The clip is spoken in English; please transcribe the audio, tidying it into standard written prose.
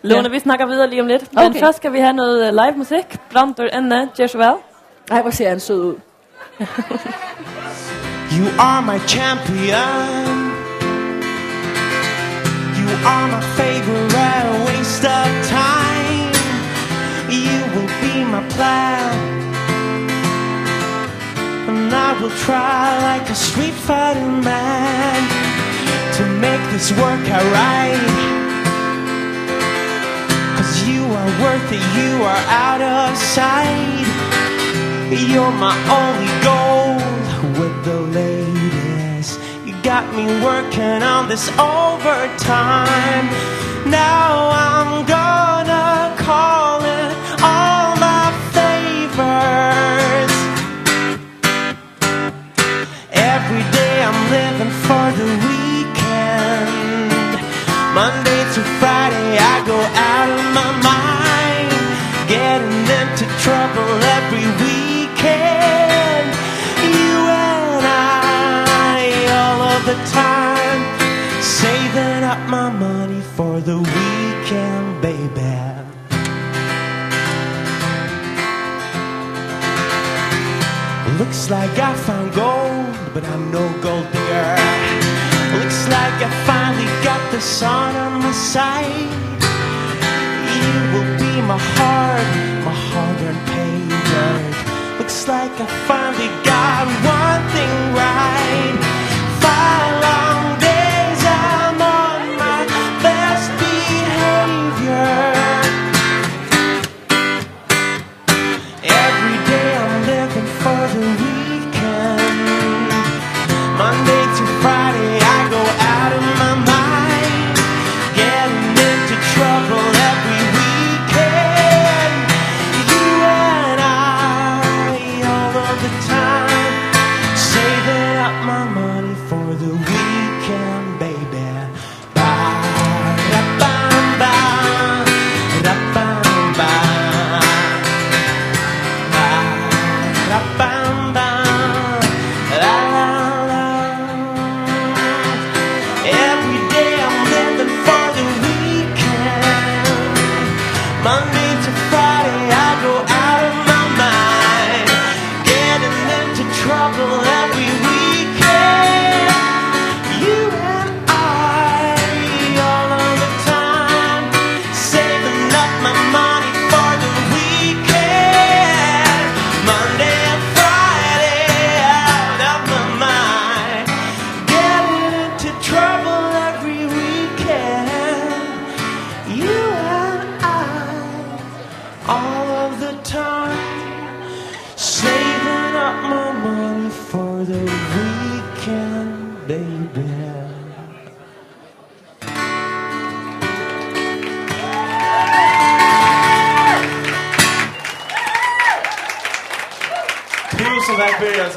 Lone, vi snakker videre lige om lidt. Men først skal vi have noget live musik. Brandur, Enni, Joshua. Ej, hvor ser han sød ud. You are my champion. You are my favorite waste of time. You will be my plan. And I will try like a street fighting man to make this work out right. 'Cause you are worth it, you are out of sight. You're my only goal with the latest. You got me working on this overtime. Now I'm gonna call in all my favors. Every day I'm living for the weekend. Monday to Friday I go out of my mind, getting into trouble every weekend. You and I, all of the time, saving up my money for the weekend, baby. Looks like I found gold, but I'm no gold digger. Looks like I finally got the sun on my side. You will be my hard-earned pay dirt. Looks like I finally got one thing right. 5 long days I'm on my best behavior. Every day I'm living for the weekend. Monday to Friday I go out of my mind, getting into trouble every weekend. You and I, all of the time, saving up my money for the weekend, baby. Ba-da-bam-ba, da-bam-ba, ba-da-bam-ba, la-la-la. Every day I'm living for the weekend. Monday to Friday I go out of my mind, getting into trouble every weekend. You and I, all of the time, saving up my money for the weekend. Monday and Friday out of my mind, getting into trouble every weekend. You and I, all of the time, saving up my money for the weekend, baby. Tusen tack för er,